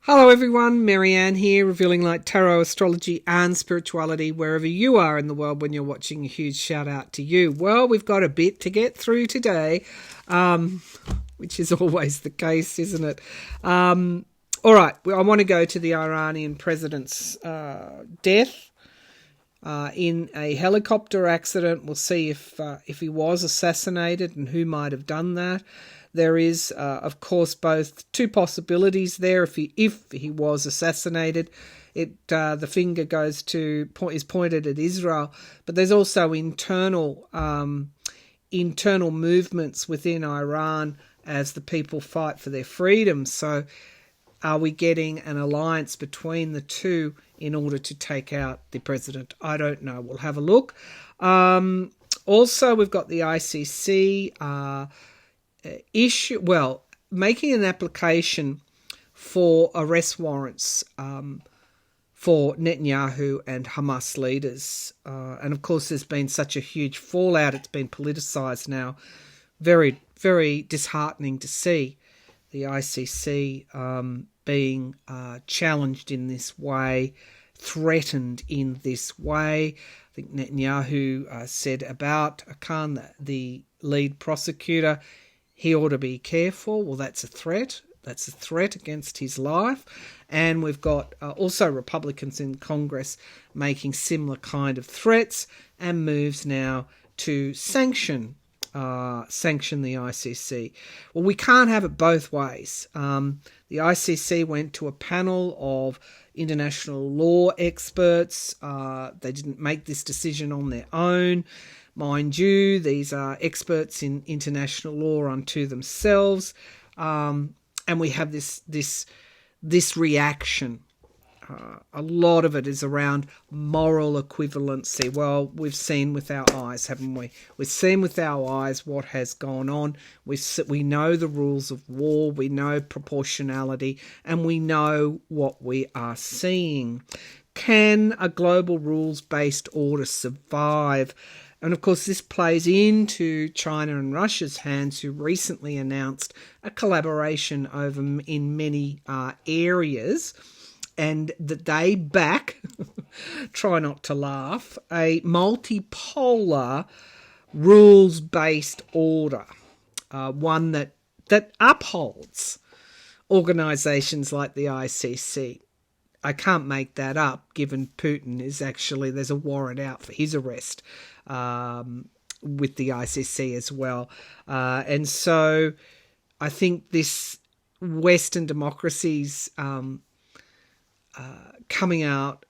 Hello everyone, Maryann here, revealing light, tarot, astrology and spirituality wherever you are in the world when you're watching. A huge shout out to you. Well, we've got a bit to get through today, which is always the case, isn't it? All right, I want to go to the Iranian president's death in a helicopter accident. We'll see if he was assassinated and who might have done that. There is, of course, both two possibilities there. If he was assassinated, the finger is pointed at Israel, but there's also internal movements within Iran as the people fight for their freedom. So, are we getting an alliance between the two in order to take out the president? I don't know. We'll have a look. Also, we've got the ICC. Making an application for arrest warrants for Netanyahu and Hamas leaders. And of course, there's been such a huge fallout. It's been politicised now. Very, very disheartening to see the ICC being challenged in this way, threatened in this way. I think Netanyahu said about Khan, the lead prosecutor, he ought to be careful. Well, that's a threat. That's a threat against his life. And we've got also Republicans in Congress making similar kind of threats and moves now to sanction the ICC. Well, we can't have it both ways. The ICC went to a panel of international law experts. They didn't make this decision on their own. Mind you, these are experts in international law unto themselves, and we have this reaction. A lot of it is around moral equivalency. Well, we've seen with our eyes, haven't we? We've seen with our eyes what has gone on. We know the rules of war, we know proportionality, and we know what we are seeing. Can a global rules-based order survive? And of course, this plays into China and Russia's hands, who recently announced a collaboration in many areas, and that they back, try not to laugh, a multipolar rules-based order, one that upholds organisations like the ICC. I can't make that up, given Putin there's a warrant out for his arrest with the ICC as well. And so I think this Western democracies coming out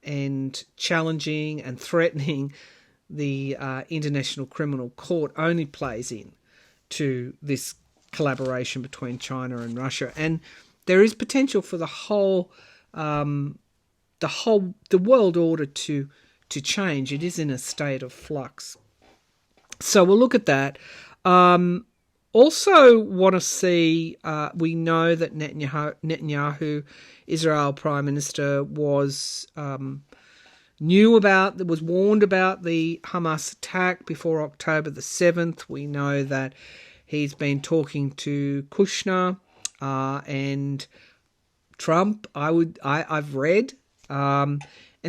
and challenging and threatening the International Criminal Court only plays in to this collaboration between China and Russia. And there is potential for the world order to change. It is in a state of flux. So we'll look at that. Also want to see, we know that Netanyahu, Israel Prime Minister, was warned about the Hamas attack before October the 7th. We know that he's been talking to Kushner and Trump. I've read, and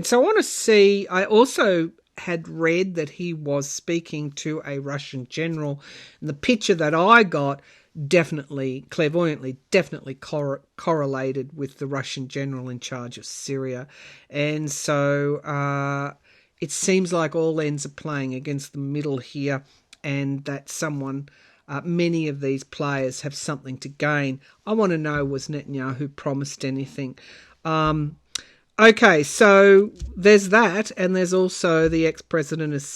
so I want to see. I also had read that he was speaking to a Russian general, and the picture that I got clairvoyantly correlated with the Russian general in charge of Syria, and so it seems like all ends are playing against the middle here, and that many of these players have something to gain. I want to know, was Netanyahu promised anything? Okay, so there's that, and there's also the ex-president is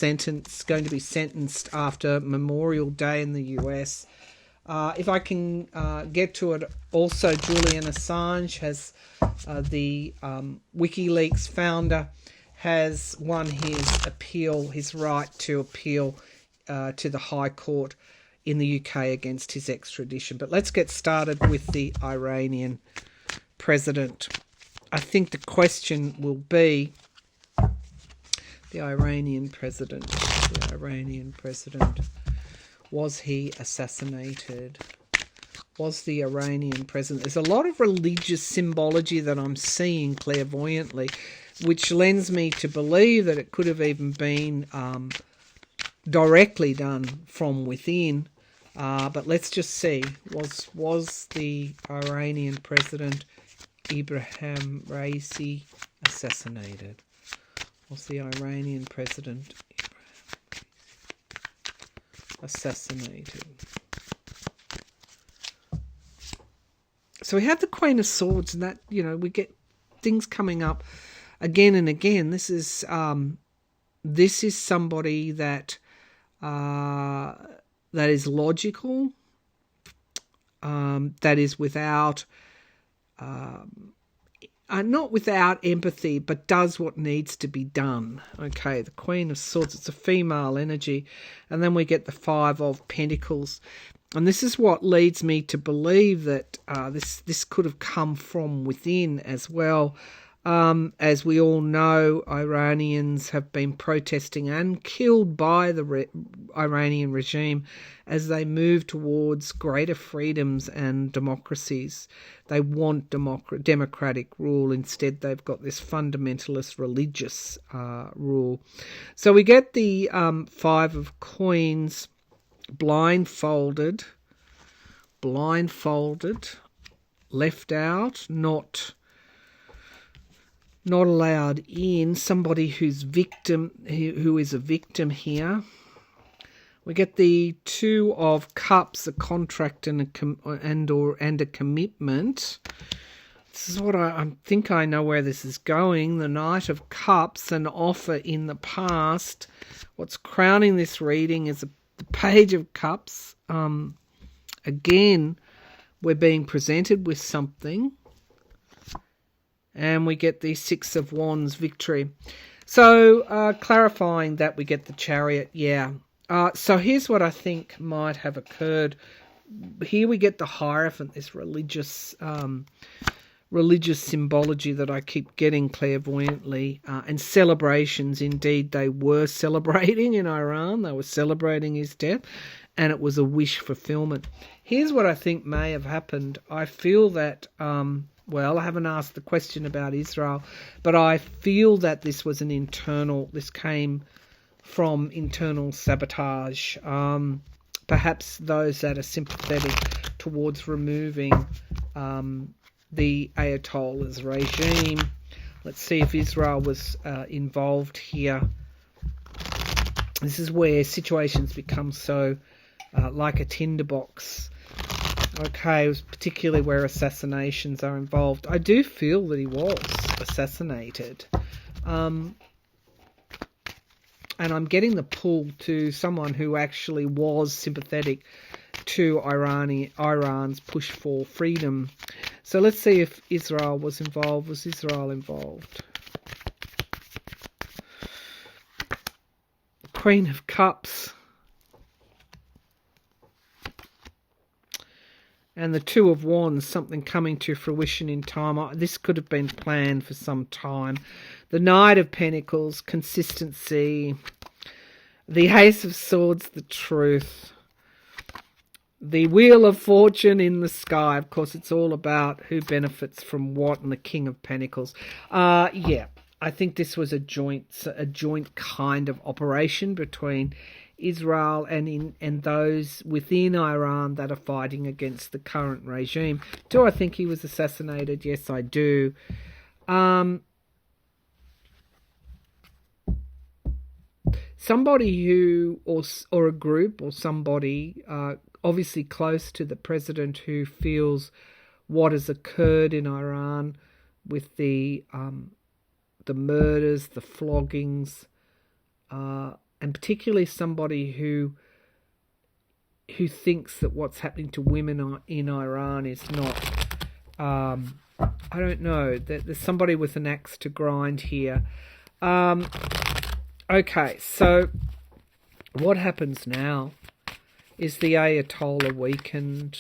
going to be sentenced after Memorial Day in the US. If I can get to it, also Julian Assange has, the WikiLeaks founder, has won his right to appeal to the High Court in the UK against his extradition. But let's get started with the Iranian president. I think the question will be the Iranian president. Was he assassinated? Was the Iranian president? There's a lot of religious symbology that I'm seeing clairvoyantly, which lends me to believe that it could have even been directly done from within. But let's just see. Was the Iranian president Ibrahim Raisi assassinated? Was the Iranian president assassinated? So we have the Queen of Swords, and that, you know, we get things coming up again and again. This is somebody that is logical, that is without, not without empathy, but does what needs to be done. Okay, the Queen of Swords, it's a female energy. And then we get the Five of Pentacles. And this is what leads me to believe that this could have come from within as well. As we all know, Iranians have been protesting and killed by the Iranian regime as they move towards greater freedoms and democracies. They want democratic rule. Instead, they've got this fundamentalist religious rule. So we get the Five of Coins, blindfolded, left out, not allowed in, somebody who's victim, who is a victim here. We get the Two of Cups, a contract and a commitment. This is what I think I know where this is going. The Knight of Cups, an offer in the past. What's crowning this reading is the Page of Cups. Again, we're being presented with something. And we get the Six of Wands, victory. So, clarifying that, we get the Chariot, yeah. So here's what I think might have occurred. Here we get the Hierophant, this religious symbology that I keep getting clairvoyantly. And celebrations, indeed, they were celebrating in Iran. They were celebrating his death. And it was a wish fulfillment. Here's what I think may have happened. I feel that... well, I haven't asked the question about Israel, but I feel that this was this came from internal sabotage. Perhaps those that are sympathetic towards removing the Ayatollah's regime. Let's see if Israel was involved here. This is where situations become so like a tinderbox. Okay, particularly where assassinations are involved. I do feel that he was assassinated. And I'm getting the pull to someone who actually was sympathetic to Iran's push for freedom. So let's see if Israel was involved. Was Israel involved? Queen of Cups. And the Two of Wands, something coming to fruition in time. This could have been planned for some time. The Knight of Pentacles, consistency. The Ace of Swords, the truth. The Wheel of Fortune in the sky. Of course, it's all about who benefits from what, and the King of Pentacles. Yeah, I think this was a joint kind of operation between Israel and those within Iran that are fighting against the current regime. Do I think he was assassinated? Yes, I do. Somebody who, or a group, or somebody obviously close to the president who feels what has occurred in Iran with the murders, the floggings, and particularly somebody who thinks that what's happening to women in Iran is not, I don't know, there's somebody with an axe to grind here. Okay, so what happens now? Is the Ayatollah weakened?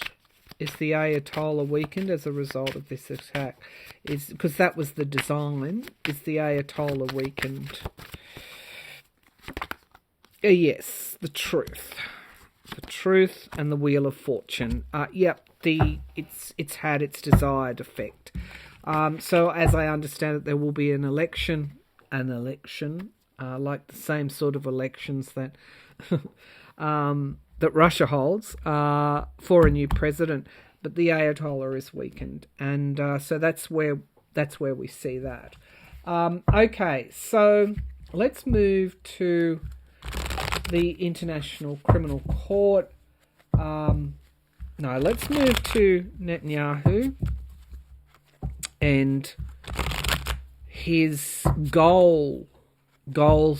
Is the Ayatollah weakened as a result of this attack? Because that was the design. Is the Ayatollah weakened? Yes, the truth. The truth and the Wheel of Fortune. Yep, it's had its desired effect. So as I understand it, there will be an election, like the same sort of elections that that Russia holds for a new president, but the Ayatollah is weakened, and so that's where we see that. Okay, so let's move to the International Criminal Court. Let's move to Netanyahu and his goals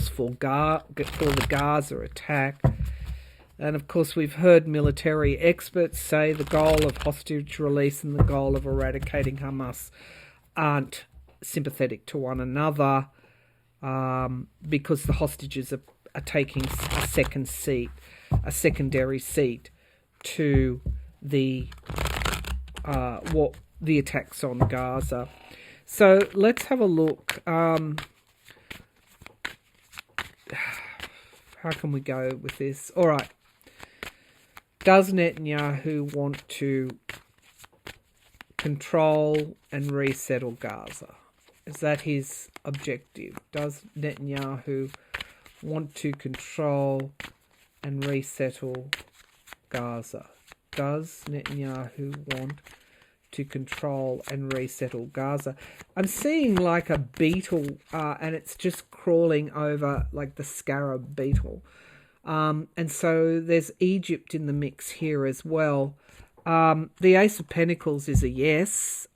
for the Gaza attack. And of course, we've heard military experts say the goal of hostage release and the goal of eradicating Hamas aren't sympathetic to one another, because the hostages are taking a secondary seat to the attacks on Gaza. So let's have a look. How can we go with this? All right. Does Netanyahu want to control and resettle Gaza? Is that his objective? Does Netanyahu want to control and resettle Gaza? Does Netanyahu want to control and resettle Gaza? I'm seeing like a beetle, and it's just crawling over like the scarab beetle. And so there's Egypt in the mix here as well. The Ace of Pentacles is a yes.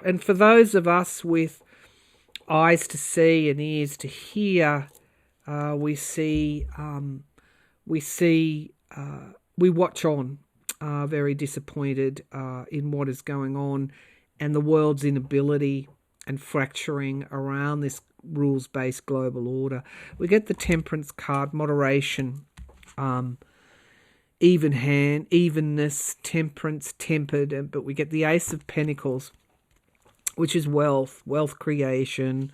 And for those of us with eyes to see and ears to hear, we watch on, very disappointed in what is going on and the world's inability and fracturing around this rules-based global order. We get the Temperance card, moderation, even hand, evenness, temperance, tempered, but we get the Ace of Pentacles, which is wealth creation,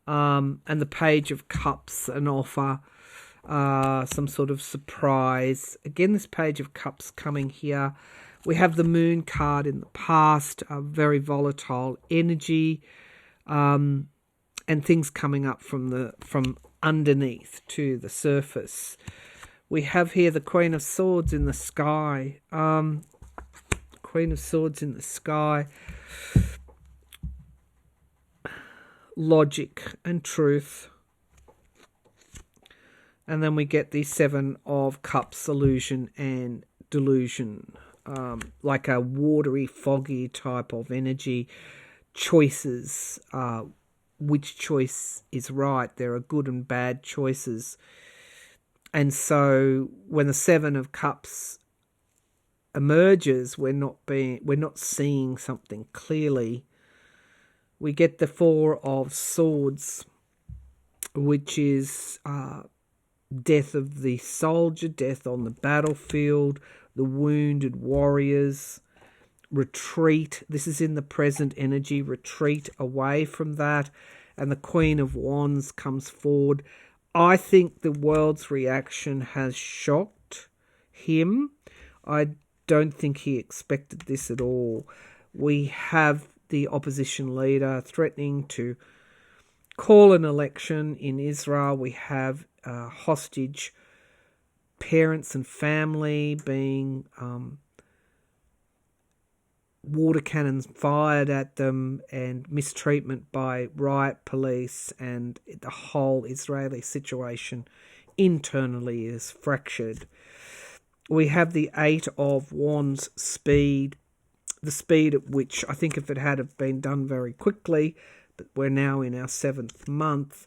and the Page of Cups, an offer, some sort of surprise. Again, this Page of Cups coming here. We have the Moon card in the past, a very volatile energy, and things coming up from underneath to the surface. We have here the Queen of Swords in the sky. Queen of Swords in the sky. Logic and truth. And then we get the Seven of Cups, illusion and delusion. Like a watery, foggy type of energy. Choices. Which choice is right? There are good and bad choices. And so when the Seven of Cups emerges, we're not seeing something clearly. We get the Four of Swords, which is death of the soldier, death on the battlefield, the wounded warriors, retreat. This is in the present energy, retreat away from that. And the Queen of Wands comes forward. I think the world's reaction has shocked him. I don't think he expected this at all. We have the opposition leader threatening to call an election in Israel. We have hostage parents and family being water cannons fired at them, and mistreatment by riot police, and the whole Israeli situation internally is fractured. We have the Eight of Wands speed, the speed at which, I think if it had been done very quickly, but we're now in our 7th month.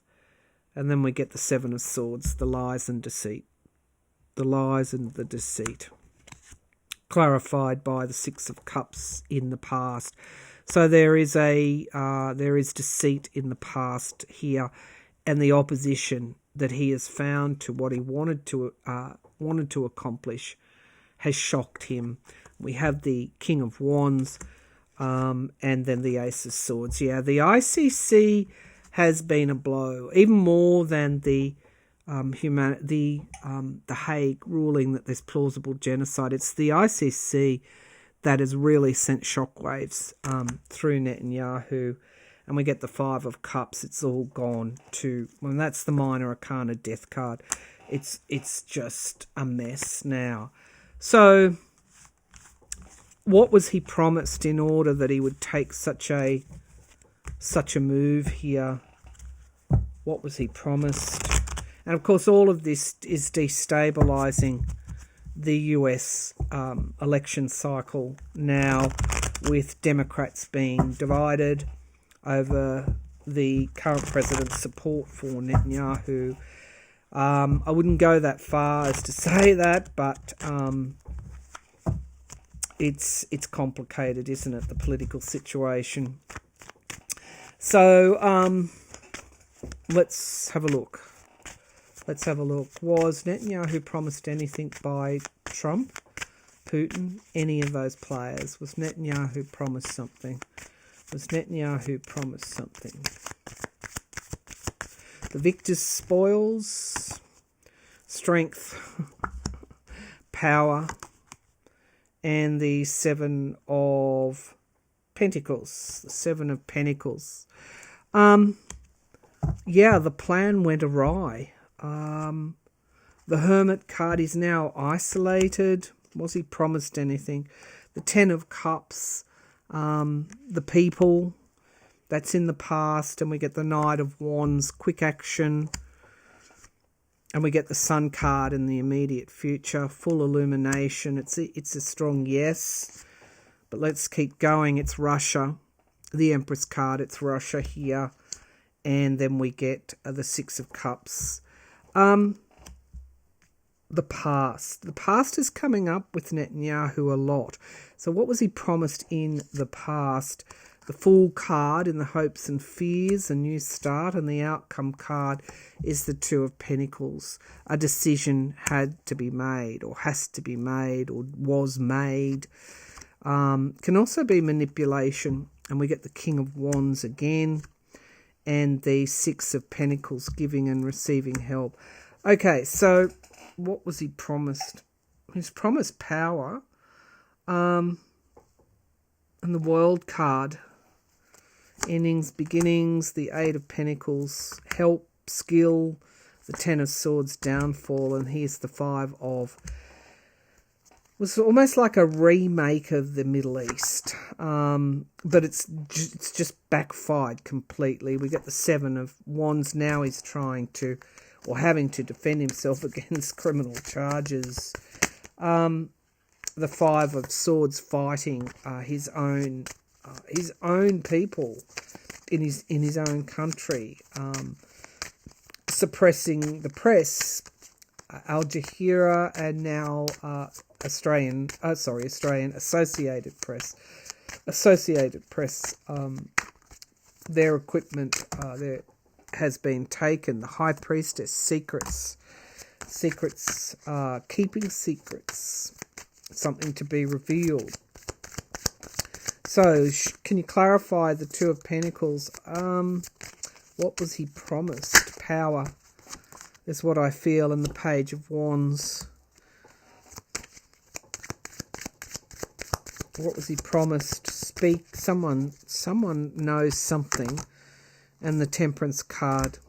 And then we get the Seven of Swords, the lies and deceit. The lies and the deceit. Clarified by the Six of Cups in the past. So there is deceit in the past here, and the opposition that he has found to what he wanted to accomplish has shocked him. We have the King of Wands, and then the Ace of Swords. Yeah, the ICC has been a blow, even more than the the Hague ruling that there's plausible genocide. It's the ICC that has really sent shockwaves through Netanyahu, and we get the Five of Cups. It's all gone to, well, that's the minor arcana death card. It's just a mess now. So what was he promised in order that he would take such a move here? What was he promised? And of course, all of this is destabilizing the US election cycle now, with Democrats being divided over the current president's support for Netanyahu. I wouldn't go that far as to say that, but it's complicated, isn't it, the political situation? So let's have a look. Was Netanyahu promised anything by Trump, Putin, any of those players? Was Netanyahu promised something? The victor's spoils, strength, power, and the Seven of Pentacles. The Seven of Pentacles. Yeah, the plan went awry. The Hermit card is now isolated. Was he promised anything? The Ten of Cups, the people, that's in the past, and we get the Knight of Wands, quick action, and we get the Sun card in the immediate future, full illumination. It's a strong yes, but let's keep going. It's Russia, the Empress card, it's Russia here, and then we get the Six of Cups. The past is coming up with Netanyahu a lot. So what was he promised in the past? The Fool card in the hopes and fears, a new start, and the outcome card is the Two of Pentacles. A decision had to be made, or has to be made, or was made. Can also be manipulation, and we get the King of Wands again, and the Six of Pentacles, giving and receiving help. Okay, so what was he promised? He was promised power, and the World card, endings, beginnings, the Eight of Pentacles, help, skill, the Ten of Swords, downfall, and here's the Five of... was almost like a remake of the Middle East, but it's just backfired completely. We get the Seven of Wands. Now he's trying to, or having to, defend himself against criminal charges. The Five of Swords, fighting his own people in his own country, suppressing the press, Al Jazeera, and now Australian Associated Press. Their equipment there has been taken. The High Priestess, secrets, keeping secrets, something to be revealed. So, can you clarify the Two of Pentacles? What was he promised? Power is what I feel in the Page of Wands. What was he promised? Speak. Someone knows something. And the Temperance card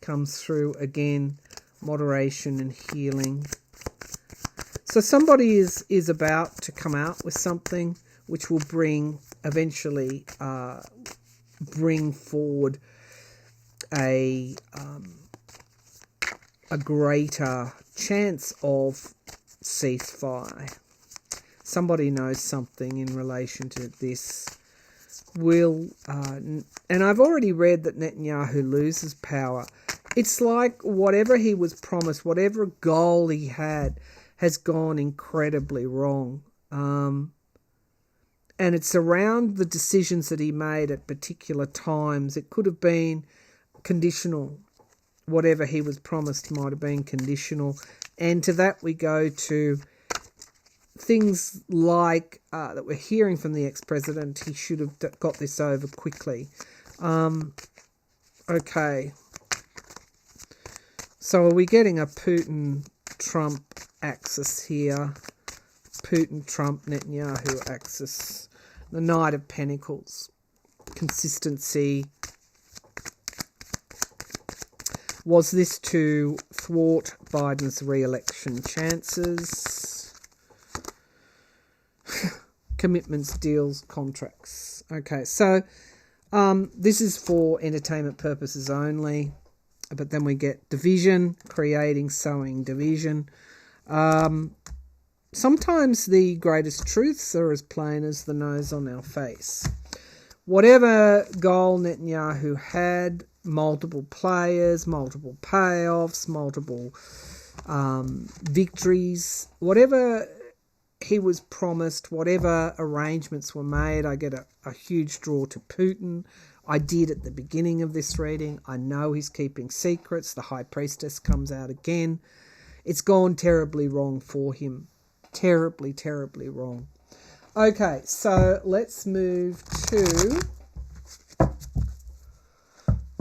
comes through again. Moderation and healing. So somebody is about to come out with something which will eventually bring forward a greater chance of ceasefire. Somebody knows something in relation to this. And I've already read that Netanyahu loses power. It's like whatever he was promised, whatever goal he had, has gone incredibly wrong. And it's around the decisions that he made at particular times. It could have been conditional. Whatever he was promised might have been conditional. And to that we go to things like that we're hearing from the ex-president. He should have got this over quickly. Okay. So are we getting a Putin-Trump axis here? Putin-Trump Netanyahu axis. The Knight of Pentacles. Consistency. Was this to thwart Biden's re-election chances? Commitments, deals, contracts. Okay, so this is for entertainment purposes only. But then we get division, creating, sowing division. Sometimes the greatest truths are as plain as the nose on our face. Whatever goal Netanyahu had, multiple players, multiple payoffs, multiple victories, whatever he was promised, whatever arrangements were made, I get a huge draw to Putin. I did at the beginning of this reading. I know he's keeping secrets. The High Priestess comes out again. It's gone terribly wrong for him. Terribly, terribly wrong. Okay, so let's move to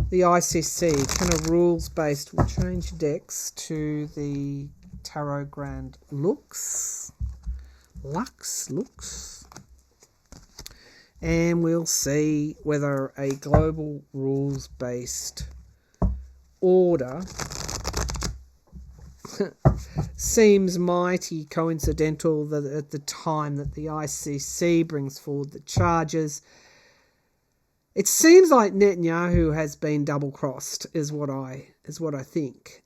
the ICC. Kind of rules-based. We'll change decks to the Tarot Grand Lux. And we'll see whether a global rules-based order seems mighty coincidental that at the time that the ICC brings forward the charges, it seems like Netanyahu has been double-crossed, is what I think.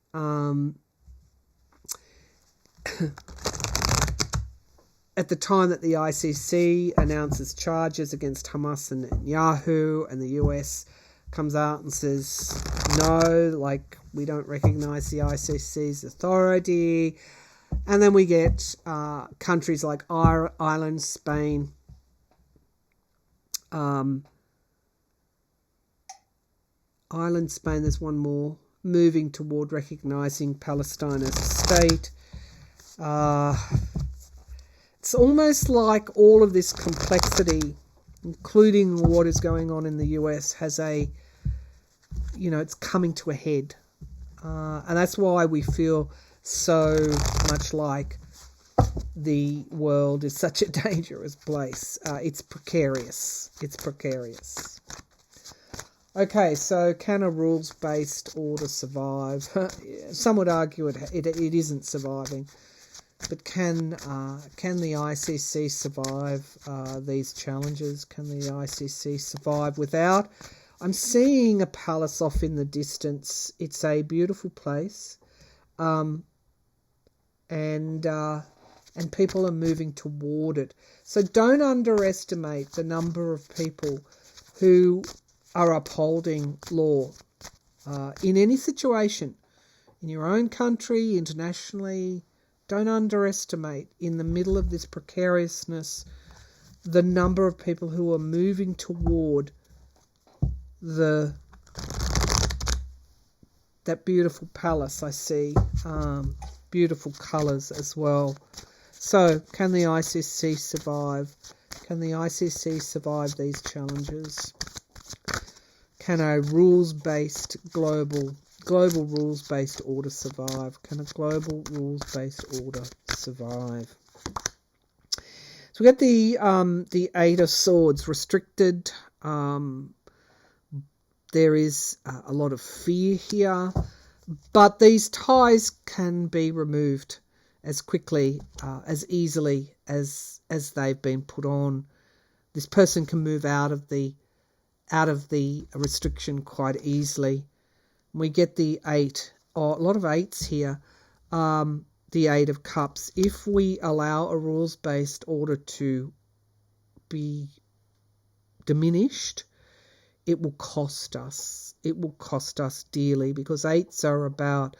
At the time that the ICC announces charges against Hamas and Netanyahu, and the US comes out and says, no, like, we don't recognise the ICC's authority. And then we get countries like Ireland, Spain, there's one more, moving toward recognising Palestine as a state. It's almost like all of this complexity, including what is going on in the US, has it's coming to a head. And that's why we feel so much like the world is such a dangerous place. It's precarious. Okay, so can a rules-based order survive? Some would argue it isn't surviving. But can the ICC survive these challenges? Can the ICC survive without? I'm seeing a palace off in the distance. It's a beautiful place, and people are moving toward it. So don't underestimate the number of people who are upholding law in any situation, in your own country, internationally. Don't underestimate, in the middle of this precariousness, the number of people who are moving toward that beautiful palace I see. Beautiful colours as well. So, can the ICC survive? Can the ICC survive these challenges? Can a rules-based global rules-based order survive? Can a global rules-based order survive? So we get the Eight of Swords, restricted. There is a lot of fear here, but these ties can be removed as quickly, as easily as they've been put on. This person can move out of the restriction quite easily. We get the eight, a lot of eights here, the Eight of Cups. If we allow a rules-based order to be diminished, it will cost us. It will cost us dearly, because eights are about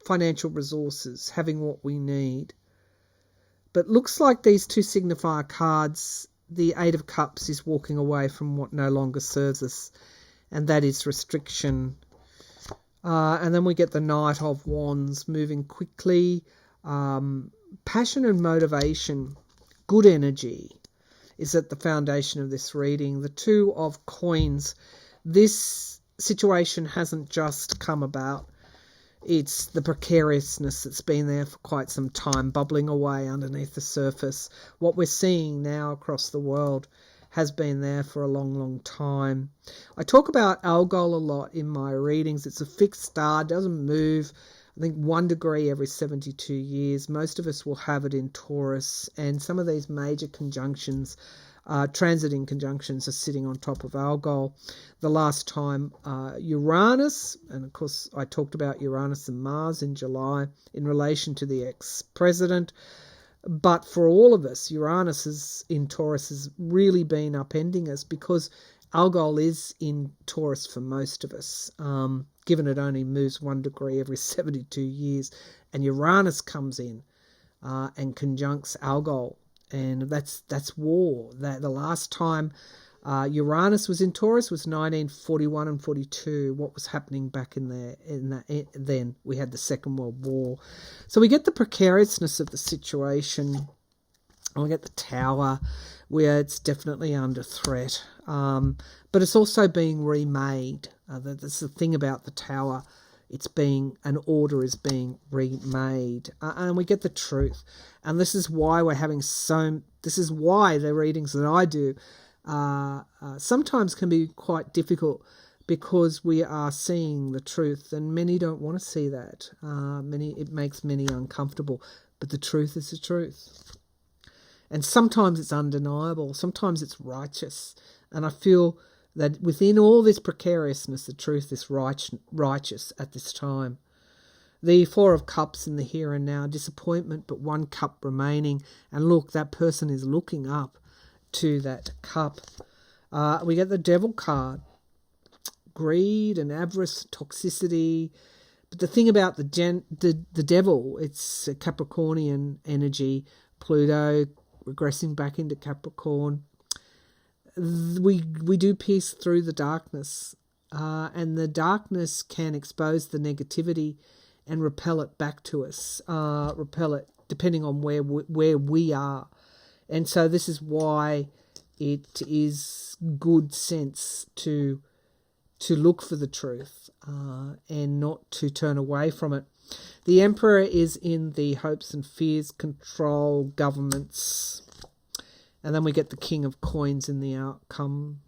financial resources, having what we need. But looks like these two signifier cards, the Eight of Cups is walking away from what no longer serves us, and that is restriction. And then we get the Knight of Wands, moving quickly. Passion and motivation, good energy is at the foundation of this reading. The Two of Coins, this situation hasn't just come about. It's the precariousness that's been there for quite some time, bubbling away underneath the surface. What we're seeing now across the world has been there for a long, long time. I talk about Algol a lot in my readings. It's a fixed star, doesn't move. I think 1 degree every 72 years. Most of us will have it in Taurus, and some of these major conjunctions, transiting conjunctions, are sitting on top of Algol. The last time Uranus, and of course I talked about Uranus and Mars in July in relation to the ex-president, but for all of us, Uranus in Taurus has really been upending us because Algol is in Taurus for most of us, given it only moves 1 degree every 72 years, and Uranus comes in and conjuncts Algol, and that's war. That the last time Uranus was in Taurus was 1941 and 42. What was happening back in there? Then we had the Second World War, so we get the precariousness of the situation. And we get the Tower, where it's definitely under threat, but it's also being remade. That's the thing about the Tower. An order is being remade, and we get the truth. And this is why this is why the readings that I do sometimes can be quite difficult, because we are seeing the truth, and many don't want to see that. It makes many uncomfortable, but the truth is the truth. And sometimes it's undeniable, sometimes it's righteous. And I feel that within all this precariousness, the truth is righteous at this time. The Four of Cups in the here and now, disappointment, but 1 cup remaining. And look, that person is looking up to that cup. We get the Devil card. Greed and avarice, toxicity. But the thing about the Devil, it's a Capricornian energy. Pluto regressing back into Capricorn. We do pierce through the darkness, and the darkness can expose the negativity and repel it back to us. Repel it depending on where we are, and so this is why it is good sense to look for the truth and not to turn away from it. The Emperor is in the hopes and fears, control, governments. And then we get the King of Coins in the outcome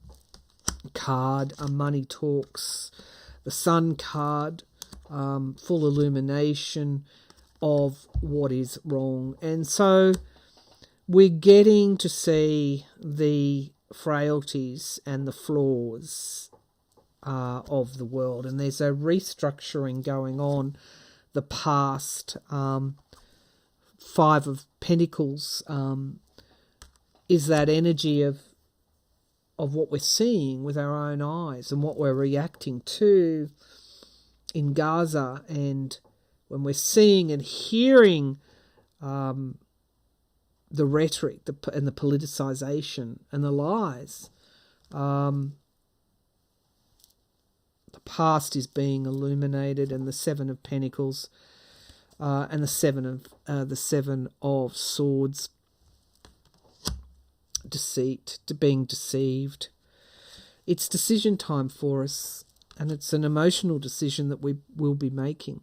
card, money talks. The Sun card, full illumination of what is wrong. And so we're getting to see the frailties and the flaws of the world. And there's a restructuring going on. The past, 5 of Pentacles, is that energy of what we're seeing with our own eyes and what we're reacting to in Gaza, and when we're seeing and hearing the rhetoric and the politicization and the lies. The past is being illuminated, and the 7 of Pentacles and the 7 of Swords. Deceit, to being deceived. It's decision time for us, and it's an emotional decision that we will be making.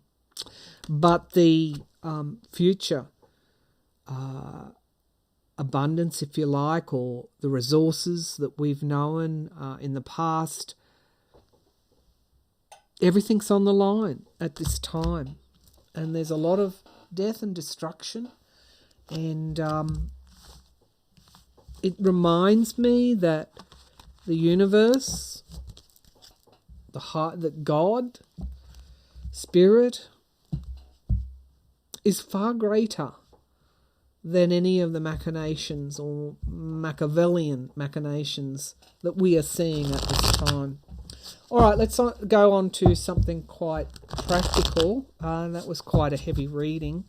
But the future abundance, if you like, or the resources that we've known in the past, everything's on the line at this time. And there's a lot of death and destruction, and it reminds me that the universe, that God, Spirit, is far greater than any of the machinations or Machiavellian machinations that we are seeing at this time. All right, let's go on to something quite practical. That was quite a heavy reading,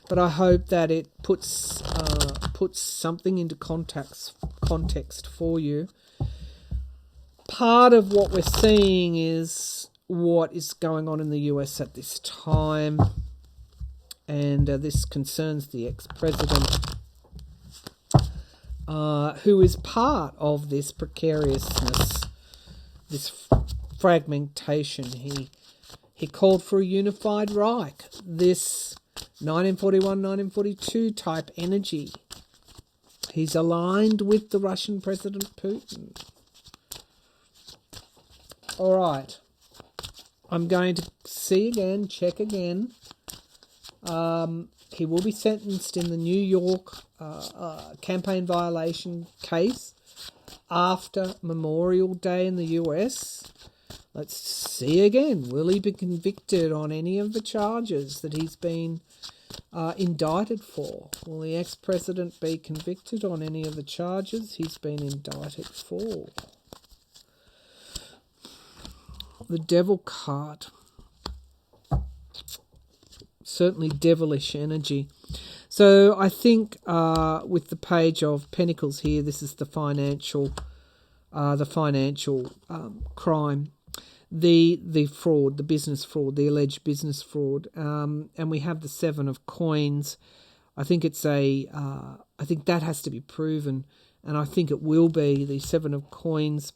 but I hope that it puts something into context for you. Part of what we're seeing is what is going on in the US at this time, and this concerns the ex-president, who is part of this precariousness. this fragmentation. He called for a unified Reich. This 1941, 1942 type energy. He's aligned with the Russian President Putin. All right. I'm going to check again. He will be sentenced in the New York campaign violation case after Memorial Day in the US. Let's see again. Will he be convicted on any of the charges that he's been indicted for? Will the ex-president be convicted on any of the charges he's been indicted for? The Devil card. Certainly devilish energy. So I think with the Page of Pentacles here, this is the financial crime, the fraud, the business fraud, the alleged business fraud, and we have the Seven of Coins. I think I think that has to be proven, and I think it will be. The Seven of Coins.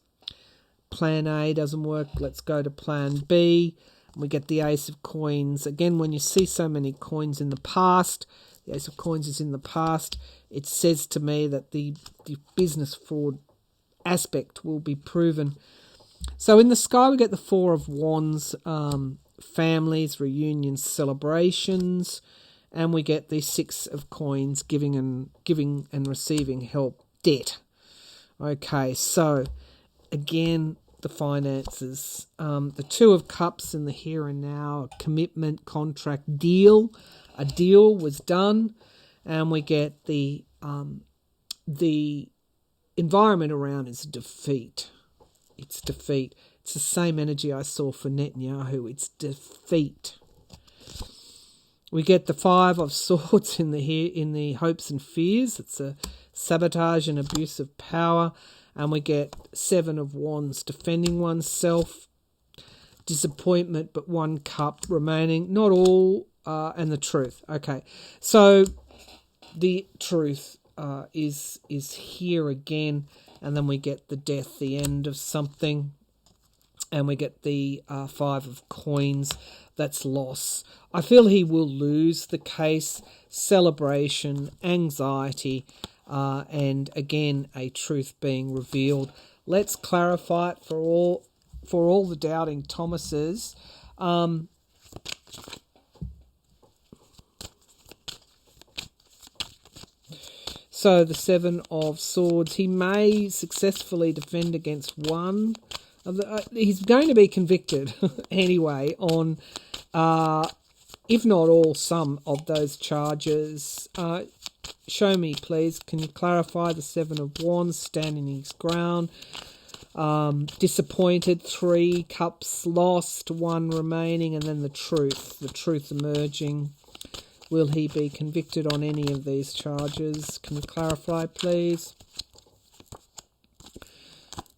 Plan A doesn't work. Let's go to Plan B. We get the Ace of Coins. Again, when you see so many coins in the past, the Ace of Coins is in the past, it says to me that the business fraud aspect will be proven. So in the sky, we get the Four of Wands, families, reunions, celebrations, and we get the Six of Coins, giving and receiving help, debt. Okay, so again, the finances, the Two of Cups in the here and now, commitment, contract, deal. A deal was done, and we get the environment around is defeat. It's defeat. It's the same energy I saw for Netanyahu. It's defeat. We get the Five of Swords in the hopes and fears. It's a sabotage and abuse of power. And we get Seven of Wands, defending oneself, disappointment, but one cup remaining. Not all, and the truth. Okay, so the truth is here again, and then we get the death, the end of something, and we get the Five of Coins. That's loss. I feel he will lose the case. Celebration, anxiety. And again, a truth being revealed. Let's clarify it for all the doubting Thomases. So the Seven of Swords. He may successfully defend against one of the. He's going to be convicted anyway on, if not all, some of those charges. Show me, please. Can you clarify the Seven of Wands, standing his ground? Disappointed, 3 cups lost, 1 remaining, and then the truth emerging. Will he be convicted on any of these charges? Can you clarify, please?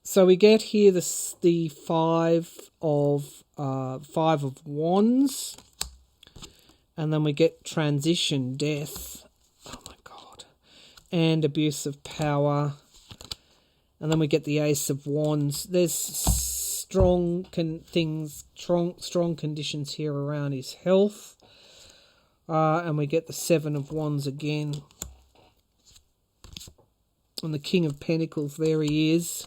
So we get here the Five of Wands, and then we get transition, death. And abuse of power, and then we get the Ace of Wands. There's strong conditions here around his health, and we get the Seven of Wands again, and the King of Pentacles. There he is,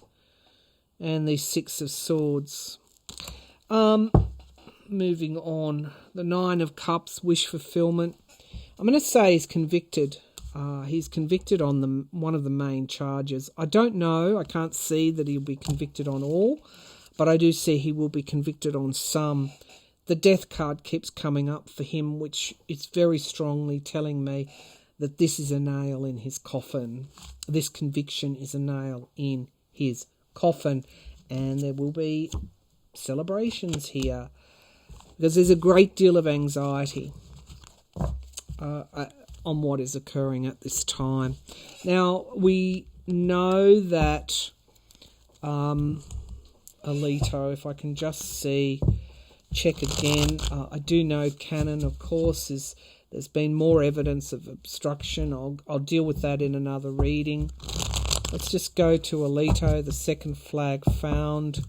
and the Six of Swords. Moving on, the Nine of Cups, wish fulfillment. I'm going to say he's convicted. He's convicted on one of the main charges. I don't know. I can't see that he'll be convicted on all, but I do see he will be convicted on some. The death card keeps coming up for him, which is very strongly telling me that this is a nail in his coffin. This conviction is a nail in his coffin, and there will be celebrations here because there's a great deal of anxiety on what is occurring at this time. Now, we know that Alito, if I can just check again, I do know canon, of course, there's been more evidence of obstruction. I'll deal with that in another reading. Let's just go to Alito, the second flag found.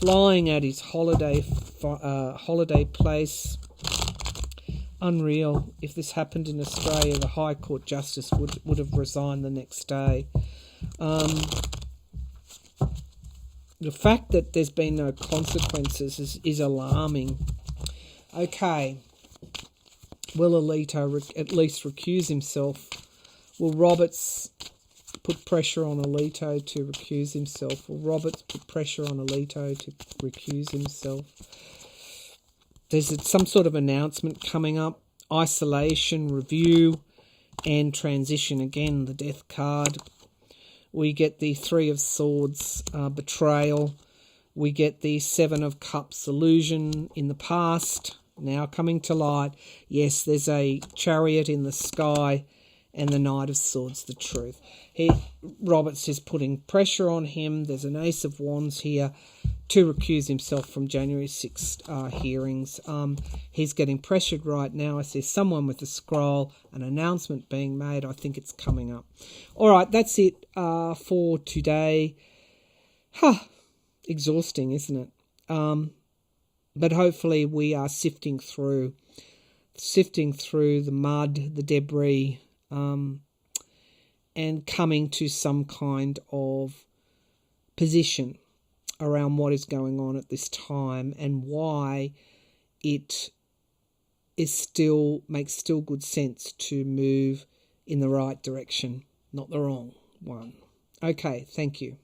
flying at his holiday place. Unreal. If this happened in Australia, the High Court Justice would have resigned the next day. The fact that there's been no consequences is alarming. Okay. Will Alito at least recuse himself? Will Roberts put pressure on Alito to recuse himself? Will Roberts put pressure on Alito to recuse himself? There's some sort of announcement coming up. Isolation, review, and transition. Again, the death card. We get the Three of Swords, betrayal. We get the Seven of Cups, illusion in the past, now coming to light. Yes, there's a Chariot in the sky, and the Knight of Swords, the truth. Roberts is putting pressure on him. There's an Ace of Wands here to recuse himself from January 6th hearings. He's getting pressured right now. I see someone with a scroll, an announcement being made. I think it's coming up. All right, that's it for today. Exhausting, isn't it? But hopefully we are sifting through the mud, the debris, and coming to some kind of position around what is going on at this time and why it makes good sense to move in the right direction, not the wrong one. Okay, thank you.